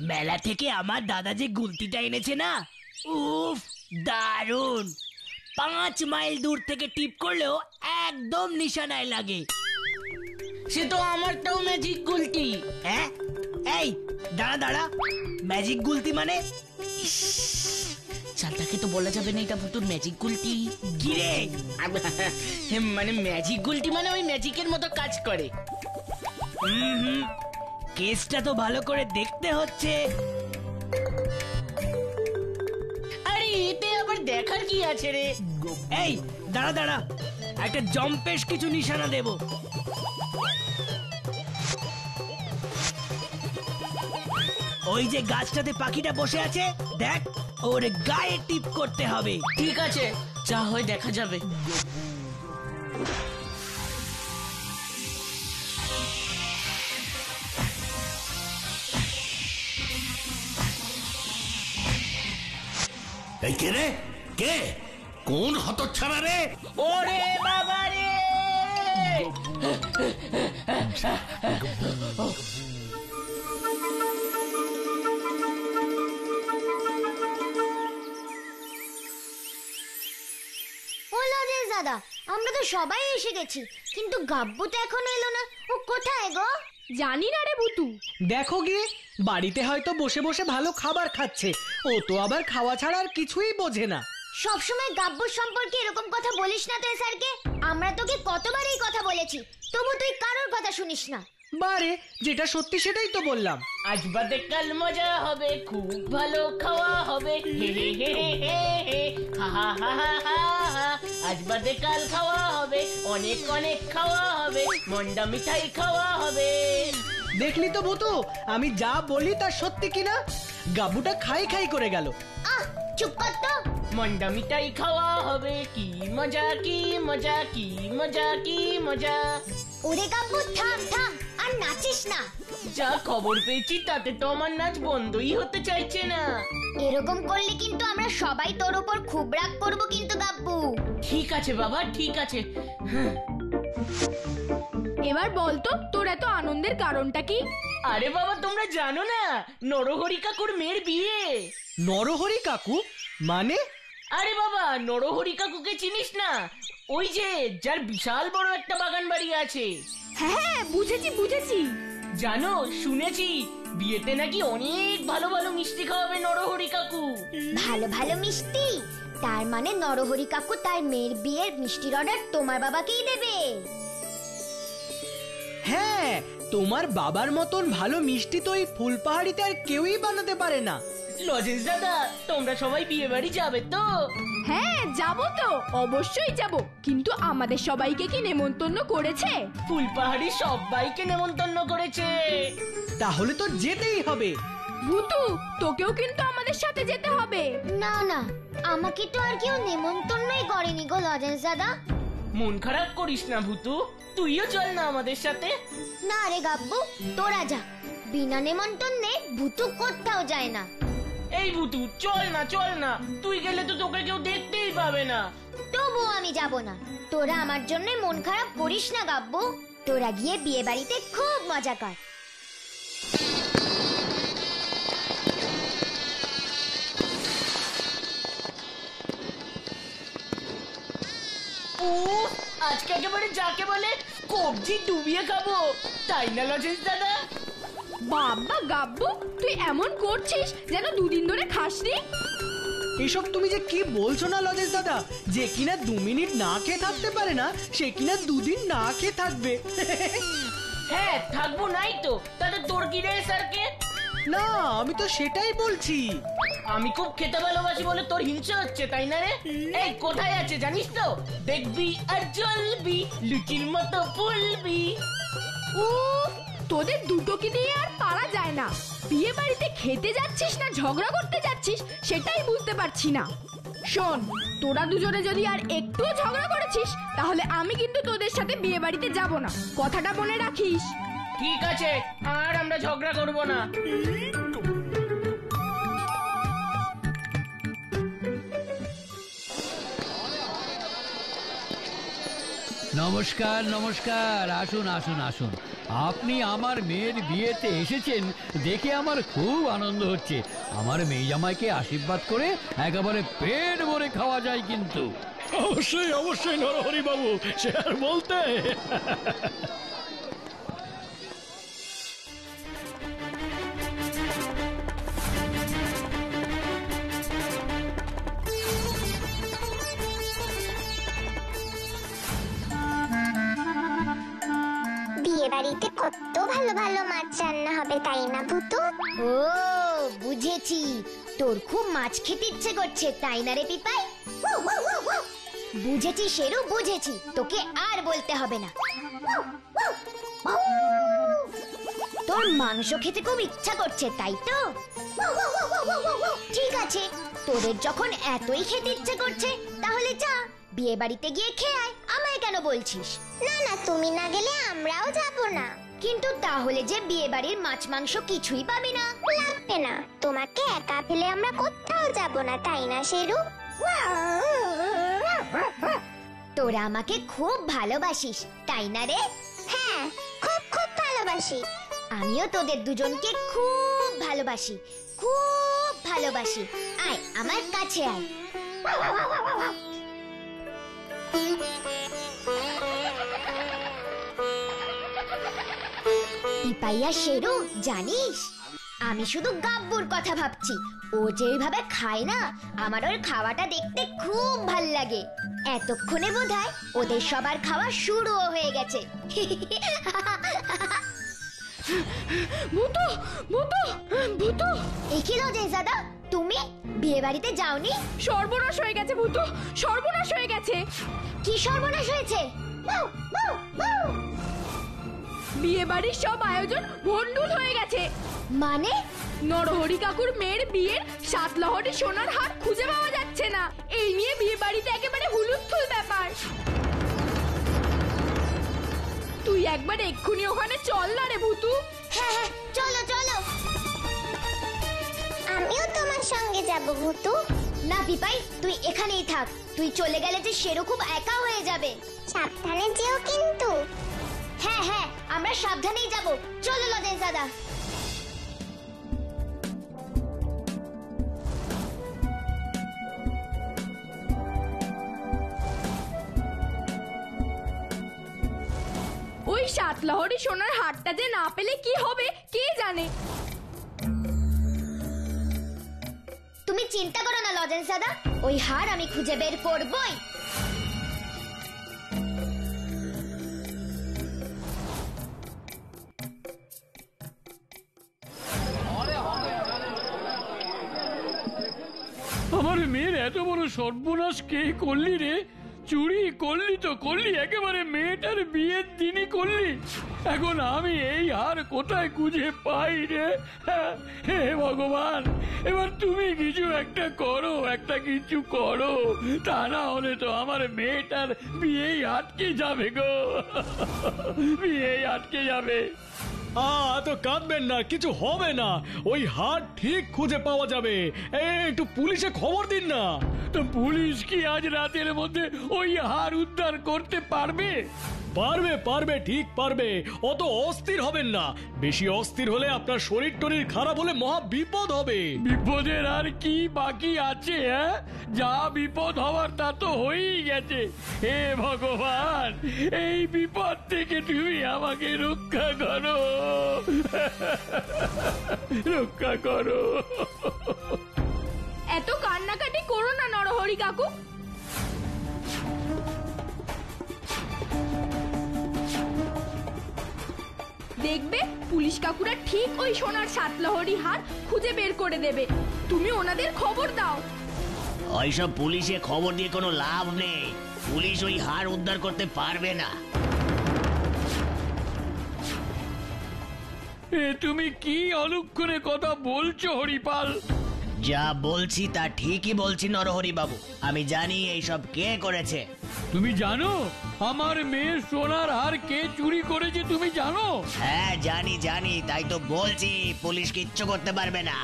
মেলা থেকে আমার দাদা যে গুলতিটা এনেছে না, উফ দারুন। 5 মাইল দূর থেকে টিপ করলেও একদম নিশানায় লাগে। সে তো আমারটাও ম্যাজিক গুলতি। হ্যাঁ, এই দাঁড়া দাঁড়া, ম্যাজিক গুলতি মানে? চালটাকে তো বলা যাবে না এটা ভুতুর ম্যাজিক গুলতি। কি রে? মানে ম্যাজিক গুলতি মানে ওই ম্যাজিকের মতো কাজ করে। কেসটা তো ভালো করে দেখতে হচ্ছে। আরে এতে আবার দেখার কি আছে রে? এই দাঁড়া দাঁড়া, একটা জম্পেশ কিছু নিশানা দেব। ওই যে গাছটাতে পাখিটা বসে আছে, দেখ, ওর গায়ে টিপ করতে হবে। ঠিক আছে, যা হয় দেখা যাবে। এই কে রে? কে? কোন হতচ্ছাড়া রে? ওরে বাবা রে! দাদা, আমরা তো সবাই এসে গেছি, কিন্তু গাব্বু তো এখনো এলো না। ও কোথায় গো? জানি না রে বুতু। দেখো গিয়ে, বাড়িতে হয়তো বসে বসে ভালো খাবার খাচ্ছে। ও তো আবার খাওয়া ছাড়া আর কিছুই বোঝে না। সবসময় গাব্বুর সম্পর্কে এরকম কথা বলিস না তো স্যারকে। আমরা তোকে কতবার এই কথা বলেছি, তবু তুই কারোর কথা শুনিস না। বারে, যেটা সত্যি সেটাই তো বললাম। আজ বাদে কাল মজা হবে, খুব ভালো খাওয়া হবে, হে হে হে হে হে, হা হা হা হা হা। আজ বাদে কাল খাওয়া হবে, অনেক অনেক খাওয়া হবে, মন্ডা মিঠাই খাওয়া হবে। দেখলি তো ভূতু, আমি যা বলি তা সত্যি কিনা। গাবুটা খাই খাই করে গেল। আহ, চুপ কর তো। মন্ডা মিঠাই খাওয়া হবে, কি মজা কি মজা, কি মজা কি মজা। ওরে গাব্বু, থাম থাম, আর নাচিস না। যা খবর পেয়েছি তাতে তো আমার নাচ বন্ধই হতে চাইছে না। এরকম করলে কিন্তু আমরা সবাই তোর উপর খুব রাগ করব কিন্তু গাব্বু। ঠিক আছে বাবা, ঠিক আছে। এবার বলতো তোর এত আনন্দের কারণটা কি? আরে বাবা, তোমরা জানো না, নরহরি কাকুর মেয়ের বিয়ে। নরহরি কাকু মানে? আরে বাবা, নরহরি কাকুকে চিনিস না? ওই যে যার বিশাল বড় একটা বাগান বাড়ি আছে। হ্যাঁ, বুঝেছি বুঝেছি। জানো, শুনেছি বিয়েতে নাকি অনেক ভালো ভালো মিষ্টি খাওয়াবে নরহরি কাকু। ভালো ভালো মিষ্টি? তার মানে নরহরি কাকু তার মেয়ের বিয়ের মিষ্টির অর্ডার তোমার বাবাকেই দেবে? হ্যাঁ, তোমার বাবার মতন ভালো মিষ্টি তো এই ফুলপাহাড়িতে আর কেউই বানাতে পারে না। লজেন্স দাদা, তোমরা সবাই বিয়ে বাড়ি যাবে তো? হ্যাঁ, যাবো তো, অবশ্যই যাব। কিন্তু আমাদের সবাইকে কি নেমন্তন্ন করেছে? ফুলপাহাড়ি সবাইকে নেমন্তন্ন করেছে। তাহলে তো যেতেই হবে। ভূতু, তোকেও কিন্তু আমাদের সাথে যেতে হবে। না না, আমাকে তো আর কেউ নেমন্তন্নই করেনি গো লজেন্স দাদা। মন খারাপ করিস না ভূতু, তুইও চল না আমাদের সাথে। না রে গাব্বু, তোরা যা। বিনা নেমন্তন্নে ভূতু কোথাও যায় না। এই ভূতু, চল না চল না, তুই গেলে তো তোকে কেউ দেখতেই পাবে না। তবু আমি যাব না। তোরা আমার জন্য মন খারাপ করিস না গাব্বু। তোরা গিয়ে বিয়ে বাড়িতে খুব মজা কর। ও, আজকে একেবারে যাকে বলে কবজি ডুবিয়ে খাবো, তাই না লজেন্স দাদা? বাবা গাব্বু, তুই এমন করছিস যেন দুদিন ধরে খাসনি। এসব তুমি যে কি বলছো না লজেশ দাদা? যে কিনা 2 মিনিট না খেয়ে থাকতে পারে না, সে কিনা 2 দিন না খেয়ে থাকবে। হ্যাঁ, থাকবো নাই তো, তাহলে তোর কি রে স্যারকে? না, আমি তো সেটাই বলছি। আমি খুব খেতে ভালোবাসি বলে তোর হিংসা হচ্ছে, তাই না রে? এই কোথায় আছে জানিস তো? দেখবি আর জ্বলবি, লুচির মতো ফুলবি। উফ, তোদের দুটোকে দিয়ে আর পারা যায় না। বিয়ে বাড়িতে খেতে যাচ্ছিস না ঝগড়া করতে যাচ্ছিস সেটাই বুঝতে পারছি না। শোন, তোরা দুজনে যদি আর একটুও ঝগড়া করেছিস তাহলে আমি কিন্তু তোদের সাথে বিয়ে বাড়িতে যাব না, কথাটা মনে রাখিস। ঠিক আছে, আর আমরা ঝগড়া করব না। নমস্কার নমস্কার, আসুন আসুন আসুন। আপনি আমার মেয়ের বিয়েতে এসেছেন দেখে আমার খুব আনন্দ হচ্ছে। আমার মেয়ে জামাইকে আশীর্বাদ করে একেবারে পেট ভরে খাওয়া যায় কিন্তু। অবশ্যই অবশ্যই নরহরি বাবু, সে আর বলতে। বিয়ে বাড়িতে কত ভালো ভালো মাছ রান্না হবে, তাই না ভুতু? ও বুঝেছি, তোর খুব মাছ খেতে ইচ্ছে করছে তাই না রে পিপাই? বুঝেছি শেরু, বুঝেছি, তোকে আর বলতে হবে না। তোর মাংস খেতে খুব ইচ্ছা করছে তাই তো? ঠিক আছে, তোদের যখন এতই খেতে ইচ্ছে করছে তাহলে যা বিয়ে বাড়িতে গিয়ে খেয়ে আয়, আমায় কেন বলছিস? না না, তুমি না গেলে আমরাও যাব না। কিন্তু তাহলে যে বিয়ে বাড়ির মাছ মাংস কিছুই পাবি না। লাগবে না, তোমাকে একা ফেলে আমরা কোথাও যাব না, তাই না শেরু? তোরা আমাকে খুব ভালোবাসিস তাই না রে? হ্যাঁ, খুব খুব ভালোবাসি। আমিও তোদের দুজনকে খুব ভালোবাসি, খুব ভালোবাসি। আয় আমার কাছে আয়। পিপাইয়া শেরু, জানিস আমি শুধু গাব্বুর কথা ভাবছি। ও যেভাবে খায় না, আমার ওর খাওয়াটা দেখতে খুব ভাল লাগে। এতক্ষণে বোধহয় ওদের সবার খাওয়া শুরুও হয়ে গেছে। ভূতু ভূতু ভূতু, একি লজেনজাদা, তুমি বিয়ে বাড়িতে যাওনি? সর্বনাশ হয়ে গেছে ভূতু, সর্বনাশ হয়ে গেছে। কি সর্বনাশ হয়েছে? বিয়ে বাড়ির সব আয়োজন ভন্ডুল হয়ে গেছে। মানে? নরহরি কাকুর মেয়ের বিয়ের 7 লহরি সোনার হার খুঁজে পাওয়া যাচ্ছে না। এই নিয়ে বিয়ে বাড়িতে একেবারে হুলুস্থুল ব্যাপার। তুই একবার এক্ষুনি ওখানে চল না রে ভূতু। হ্যাঁ হ্যাঁ, চলো চলো। আমিও তোমার সঙ্গে যাব ভুতু। না পিপাই, তুই এখানেই থাক। তুই চলে গেলে যে শেরু খুব একা হয়ে যাবে। সাবধানে যেও কিন্তু। হ্যাঁ হ্যাঁ, আমরা সাবধানেই যাব। চলো লজেনজাদা। ওই 7 লহরি সোনার হারটা যে না পেলে কি হবে কে জানে। তুমি চিন্তা করো না লজেনজাদা, ওই হার আমি খুঁজে বের করবই। আমার মেয়ের এত বড় সর্বনাশ কে করলি রে? চুরি করলি তো করলি, একেবারে মেয়েটার বিয়ের দিনই করলি। এখন আমি এই হার কোথায় খুঁজে পাই রে? হে ভগবান, এবার তুমি কিছু একটা করো, একটা কিছু করো, তা না হলে তো আমার মেয়েটার বিয়েই আটকে যাবে গো, বিয়েই আটকে যাবে। তো কাঁদবেন না, কিছু হবে না। ওই হার ঠিক খুঁজে পাওয়া যাবে। একটু পুলিশে খবর দিন না। তো পুলিশ কি আজ রাতের মধ্যে ওই হার উদ্ধার করতে পারবে? পারবে পারবে, ঠিক পারবে। অত অস্থির হবেন না। বেশি অস্থির হলে আপনার শরীর টরীর খারাপ হলে মহা বিপদ হবে। বিপদের আর কি বাকি আছে? যা বিপদ হওয়ার তা তো হয়েই গেছে। হে ভগবান, এই বিপদ থেকে তুমি আমাকে রক্ষা করো, রক্ষা করো। এত কান্নাকাটি করো না নরহরি কাকু। দেখবে পুলিশ কাকুরা ঠিক ওই সোনার 7 লহরি হার খুঁজে বের করে দেবে। তুমি ওনাদের খবর দাও। ওইসব পুলিশে খবর দিয়ে কোনো লাভ নেই। পুলিশ ওই হার উদ্ধার করতে পারবে না। তুমি কি অলক্ষণে কথা বলছো হরিপাল? যা বলছি তা ঠিকই বলছি নরহরি বাবু। আমি জানি এইসব কে করেছে। তুমি জানো আমার মেয়ের সোনার হার কে চুরি করেছে? তুমি জানো? হ্যাঁ জানি জানি, তাই তো বলছি পুলিশ কিচ্ছু করতে পারবে না।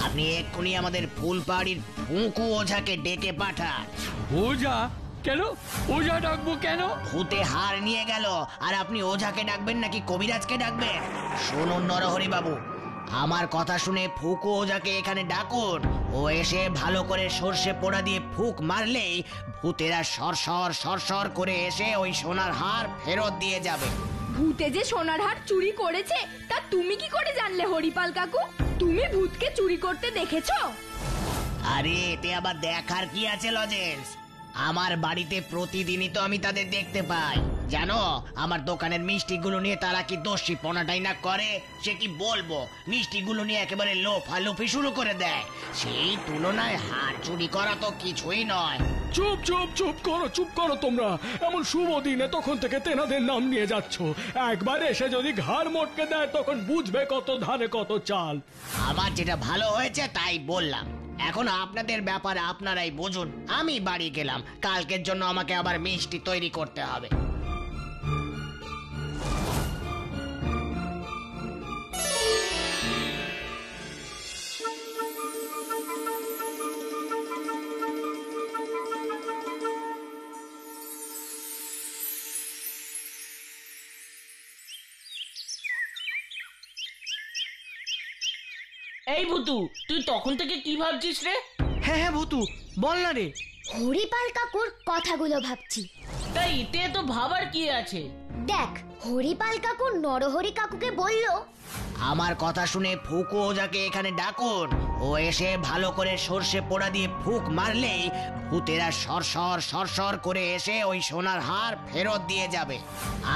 আপনি এক্ষুনি আমাদের ফুলপাড়ির ফুঁকু ওঝাকে ডেকে পাঠান। ওঝা? কেন ওঝা ডাকবো কেন? ভূতে হার নিয়ে গেল আর আপনি ওঝাকে ডাকবেন নাকি কবিরাজকে ডাকবেন? শুনুন নরহরি বাবু, আমার কথা শুনে ফুকু ওঝাকে এখানে ডাকুন। ও এসে ভালো করে সর্ষে পোড়া দিয়ে ফুক মারলেই ভূতেরা সরসর সরসর করে এসে ওই সোনার হার ফেরত দিয়ে যাবে। ভূতে যে সোনার হার চুরি করেছে তা তুমি কি করে জানলে হরিপাল কাকু? তুমি ভূতকে চুরি করতে দেখেছো? আরে এতে আবার দেখার কি আছে লজেন্স? আমার বাড়িতে প্রতিদিনই তো আমি তাদের দেখতে পাই। জানো আমার দোকানের মিষ্টিগুলো নিয়ে তারা কি দোষী পনাটাই না করে, সে কি বলবো। মিষ্টিগুলো নিয়ে একেবারে লোফালোফি শুরু করে দেয়। সেই তুলনায় হার চুরি করা তো কিছুই নয়। চুপ চুপ চুপ করো তোমরা। এমন শুভ দিনে তখন থেকে তেনাদের নাম নিয়ে যাচ্ছ। একবার এসে যদি ঘাড় মটকে দেয় তখন বুঝবে কত ধারে কত চাল। আমার যেটা ভালো হয়েছে তাই বললাম। এখন আপনাদের ব্যাপারে আপনারাই বুঝুন। আমি বাড়ি গেলাম, কালকের জন্য আমাকে আবার মিষ্টি তৈরি করতে হবে। এই ভুতু, তুই তখন থেকে কি ভাবছিস রে? হ্যাঁ হ্যাঁ ভূতু, বল না রে। হরিপাল কাকুর কথাগুলো ভাবছি। তাই এতে তো ভাবার কি আছে? দেখ, হরিপাল কাকু নরহরি কাকুকে বলল, আমার কথা শুনে ফুকু ওঝাকে এখানে ডাকুন। ও এসে ভালো করে সর্ষে পোড়া দিয়ে ফুক মারলেই ভূতেরা সরসর সরসর করে এসে ওই সোনার হার ফেরত দিয়ে যাবে।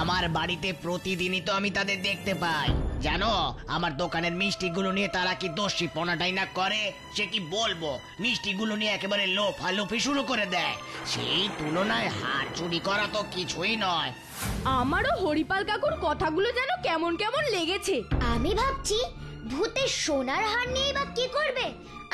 আমার বাড়িতে প্রতিদিনই তো আমি তাদের দেখতে পাই। জানো আমার দোকানের মিষ্টিগুলো নিয়ে তারা কি দোষী পনাটাই না করে, সে কি বলবো। মিষ্টিগুলো নিয়ে একেবারে লোফালোফি শুরু করে দেয়। সেই তুলনায় হার চুরি করা তো কিছুই নয়। আমারও হরিপাল কাকুর কথাগুলো যেন কেমন কেমন লেগেছে। আমি ভাবছি ভূতের সোনার হার নিয়ে বা কি করবে,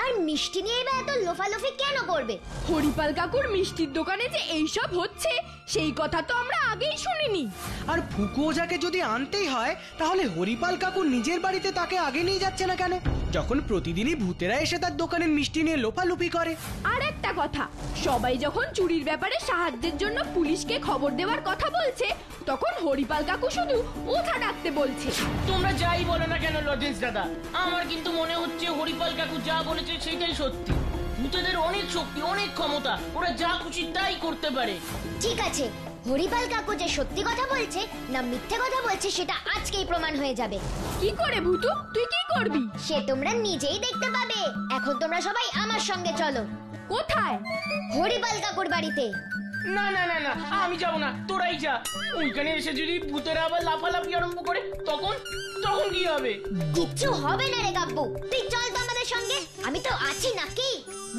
আর মিষ্টি নিয়ে বা এত লোফালোফি কেন করবে। হরিপাল কাকুর মিষ্টির দোকানে যে এইসব হচ্ছে সেই কথা তো আমরা আগেই শুনিনি। আর ফুকু ওঝাকে যদি আনতেই হয় তাহলে হরিপাল কাকু নিজের বাড়িতে তাকে আগে নিয়ে যাচ্ছে না কেন, যখন প্রতিদিনই ভূতেরা এসে তার দোকানের মিষ্টি নিয়ে লোফালুপি করে। আর একটা কথা, সবাই যখন চুরির ব্যাপারে সাহায্যের জন্য পুলিশকে খবর দেওয়ার কথা বলছে তখন হরিপাল কাকু শুধু ওঝা ডাকতে বলছে। তোমরা যাই বলো না কেন লজেন্স দাদা, আমার কিন্তু মনে হচ্ছে হরিপাল কাকু যা বলেছে সেটাই সত্যি। ভূতেদের অনেক শক্তি, অনেক ক্ষমতা, ওরা যা খুশি তাই করতে পারে। ঠিক আছে, হরিপাল কাকু যে সত্যি কথা বলছে না মিথ্যে কথা বলছে সেটা আজকেই প্রমাণ হয়ে যাবে। কি করে ভূতু, তুই কি করবি? সে তোমরা নিজেই দেখতে পাবে। এখন তোমরা সবাই আমার সঙ্গে চলো। কোথায়? হরিপাল কাকুর বাড়িতে। না না না না, আমি যাব না, তোরাই যা। ওইখানে এসে যদি ভূতেরা আবার লাফালাফি আরম্ভ করে তখন তখন কি হবে? কিচ্ছু হবে না রে গাব্বু, তুই চল তো আমাদের সঙ্গে। আমি তো আছি নাকি।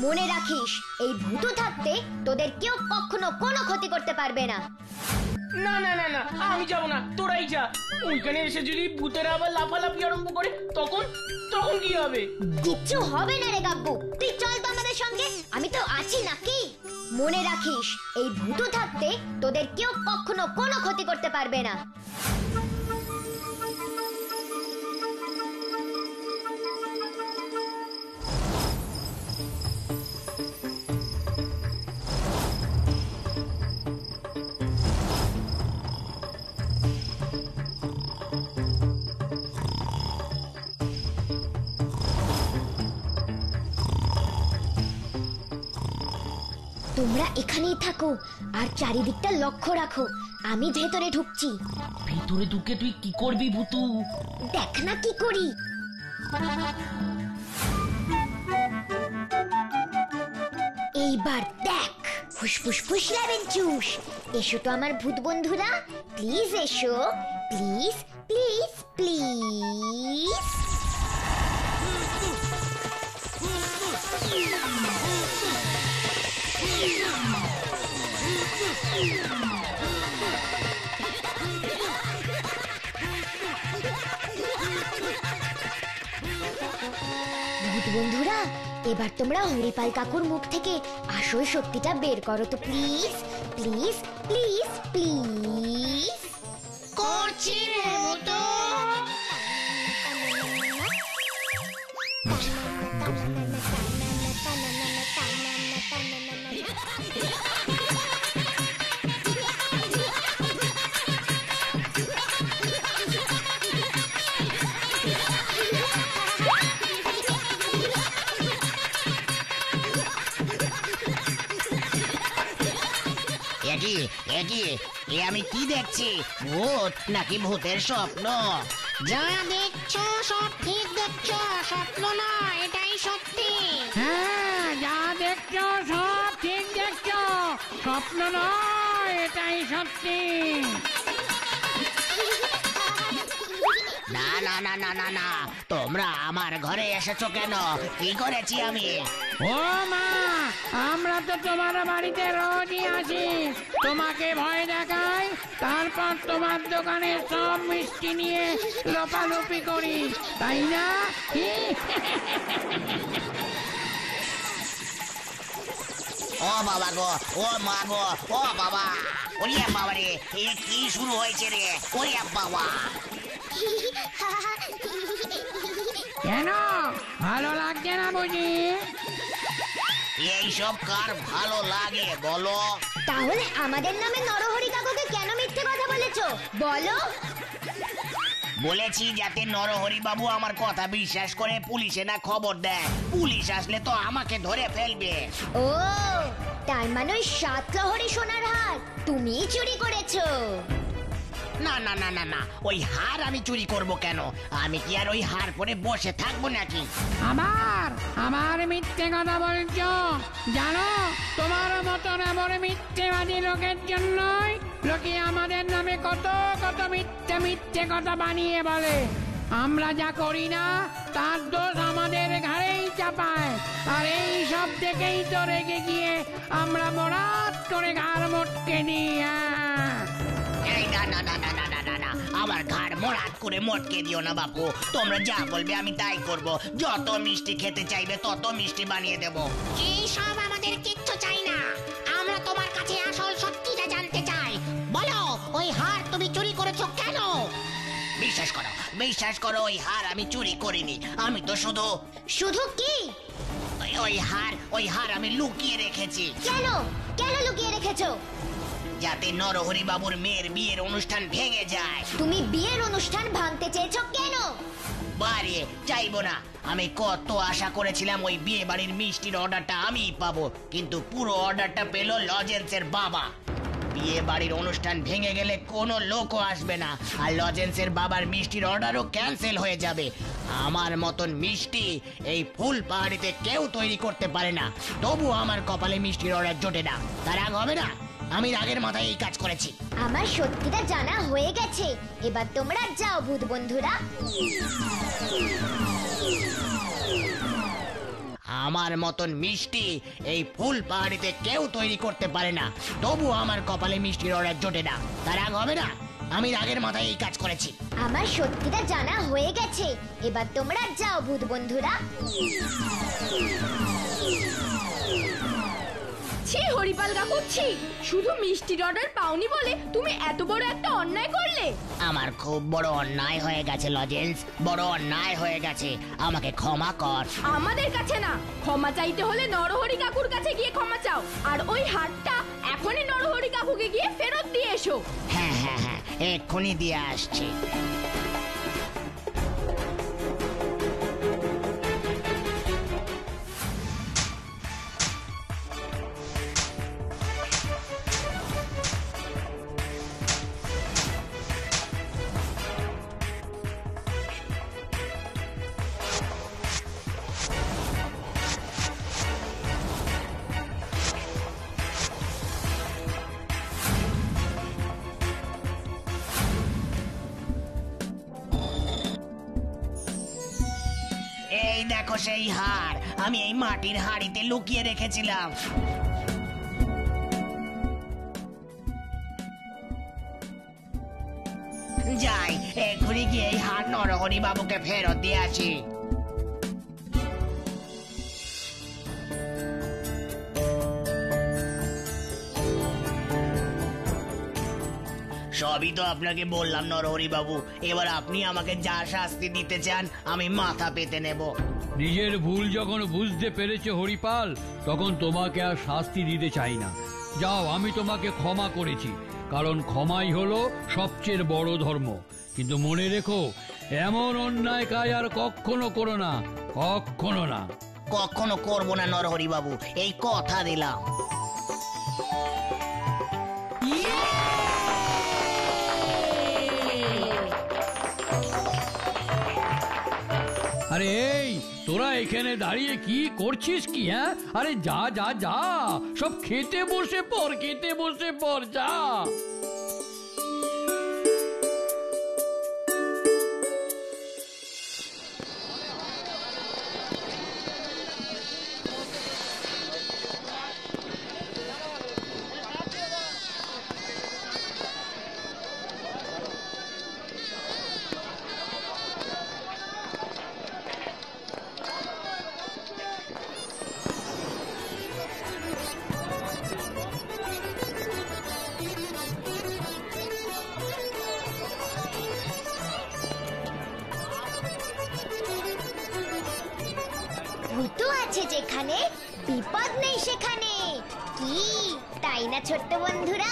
মনে রাখিস, এই ভূতু থাকতে তোদের কেউ কখনো কোনো ক্ষতি করতে পারবে না। না না না না, আমি যাব না, তোরাই যা। ওইখানে এসে যদি ভূতেরা আবার লাফালাফি আরম্ভ করে তখন তখন কি হবে? কিচ্ছু হবে না রে গাব্বু, তুই চল তো আমাদের সঙ্গে। আমি তো আছি নাকি। মনে রাখিস, এই ভূতু থাকতে তোদের কেউ কখনো কোনো ক্ষতি করতে পারবে না। তোমরা এখানেই থাকো আর চারিদিকটা লক্ষ্য রাখো। আমি ভেতরে ঢুকছি। ভিতরে ঢুকে তুই কি করবি ভূতু? দেখ না কি করি। এইবার দেখ, ফুসফুস ফুস লেবেন চুস। এসো তো আমার ভূত বন্ধুরা, প্লিজ এসো, প্লিজ প্লিজ প্লিজ। ভূত বন্ধুরা, এবার তোমরা হরিপাল কাকুর মুখ থেকে আসল সত্যিটা বের করো তো প্লিজ প্লিজ প্লিজ প্লিজ। করছি রে ভূতু। একই একই এ আমি কি দেখছি? ভূত নাকি ভূতের স্বপ্ন? যা দেখছো সব ঠিক দেখছো, স্বপ্ন না, এটাই সত্যি। হ্যাঁ, যা দেখছো সব ঠিক দেখছো, স্বপ্ন নয়, এটাই সত্যি। না না না না না না, তোমরা আমার ঘরে এসেছো কেন? কি করেছি আমি? ও মা, আমরা তো তোমার বাড়িতে রোজই আসি, তোমাকে ভয় দেখাই, তারপর তোমার দোকানে সব মিষ্টি নিয়ে লোপালুপি করি, তাই না? ও বাবা গো, ও মা গো, ও বাবা, ওরে বাবা রে, এ কি শুরু হয়েছে রে? ওরে বাবা, কেন ভালো লাগছে না বুঝি? এইসব কার ভালো লাগে বলো? তাহলে আমাদের নামে নরহরি কাকুকে কেন মিথ্যে কথা বলেছো বলো? বলেছি যাতে নরহরি বাবু আমার কথা বিশ্বাস করে পুলিশে না খবর দেয়। পুলিশ আসলে তো আমাকে ধরে ফেলবে। ও, তার মানে ওই 7 লহরি সোনার হার তুমিই চুরি করেছো? না না না না না, ওই হার আমি চুরি করব কেন? আমি কি আর ওই হার পরে বসে থাকবো নাকি? আমার মিথ্যে কথা বলছো? জানো, তোমার মতন এমন মিথ্যেবাদী লোকের জন্যই লোকে আমাদের নামে কত কত মিথ্যে মিথ্যে কথা বানিয়ে বলে। আমরা যা করি না তার দোষ আমাদের ঘাড়েই চাপায়, আর এই সব থেকেই তো রেগে গিয়ে আমরা বরাত করে ঘাড় মোটকে দিই। এই না না না না না না না না, আমার ঘাড় মোড়াত করে মটকে দিও না বাপু। তোমরা যা বলবে আমি তাই করব। যত মিষ্টি খেতে চাইবে তত মিষ্টি বানিয়ে দেব। এই সব আমাদের কিচ্ছু চাই না, আমরা তোমার কাছে আসল সত্যিটা জানতে চাই। বলো, ওই হার তুমি চুরি করেছো কেন? বিশ্বাস করো, ওই হার আমি চুরি করিনি। আমি তো শুধু কি? ওই হার আমি লুকিয়ে রেখেছি। কেন কেন লুকিয়ে রেখেছো? যাতে নরহরি বাবুর মেয়ের বিয়ের অনুষ্ঠান ভেঙে যায়। তুমি বিয়ের অনুষ্ঠান ভাঙতে চেয়েছো কেন? বাড়ি চাইবো না। আমি কত আশা করেছিলাম ওই বিয়ে বাড়ির মিষ্টির অর্ডারটা আমিই পাবো, কিন্তু পুরো অর্ডারটা পেল লজেন্সের বাবা। বিয়ে বাড়ির অনুষ্ঠান ভেঙে গেলে কোনো লোকও আসবে না, আর লজেন্সের বাবার মিষ্টির অর্ডারও ক্যান্সেল হয়ে যাবে। আমার মতন মিষ্টি এই ফুল পাহাড়িতে কেউ তৈরি করতে পারে না, তবু আমার কপালে মিষ্টির অর্ডার জোটে না। তার রাগ হবে না? আমি রাগের মাথায় এই কাজ করেছি। আমার সত্যিটা জানা হয়ে গেছে, এবার তোমরা যাও ভূত বন্ধুরা। আমার মতন মিষ্টি এই ফুল পাহাড়িতে কেউ তৈরি করতে পারে না, তবু আমার কপালে মিষ্টির অর্ডার জোটে না। তার রাগ হবে না? আমি রাগের মাথায় এই কাজ করেছি। আমার সত্যিটা জানা হয়ে গেছে, এবার তোমরা যাও ভূত বন্ধুরা। ছি হরিপাল কাকু, ছি, শুধু মিষ্টির অর্ডার পাওনি বলে তুমি এত বড় একটা অন্যায় করলে। আমার খুব বড় অন্যায় হয়ে গেছে লজেন্স, বড় অন্যায় হয়ে গেছে, আমাকে ক্ষমা কর। আমাদের কাছে না, ক্ষমা চাইতে হলে নরহরি কাকুর কাছে গিয়ে ক্ষমা চাও, আর ওই হারটা এখনই নরহরি কাকুকে গিয়ে ফেরত দিয়ে এসো। হ্যাঁ হ্যাঁ হ্যাঁ, এক্ষুনি দিয়ে আসছি। এই দেখো সেই হার, আমি এই মাটির হাড়িতে লুকিয়ে রেখেছিলাম। যাই, এক্ষুনি গিয়ে এই হার নরহরি বাবুকে ফেরত দিয়ে আসি। সবই তো আপনাকে বললাম নরহরি বাবু, এবার আপনি আমাকে যা শাস্তি দিতে চান আমি মাথা পেতে নেব। নিজের ভুল যখন বুঝতে পেরেছে হরিপাল, তখন তোমাকে আর শাস্তি দিতে চাই না। যাও, আমি তোমাকে ক্ষমা করেছি, কারণ ক্ষমাই হলো সবচেয়ে বড় ধর্ম। কিন্তু মনে রেখো, এমন অন্যায় কাজ আর কখনো করো না, কখনো না। কখনো করবো না নরহরি বাবু, এই কথা দিলাম। আরে এই তোরা এখানে দাঁড়িয়ে কি করছিস কি? হ্যাঁ, আরে যা যা যা, সব খেতে বসে পড় যা। ভূতও আছে যেখানে, বিপদ নেই সেখানে, কি তাই না ছোট্ট বন্ধুরা?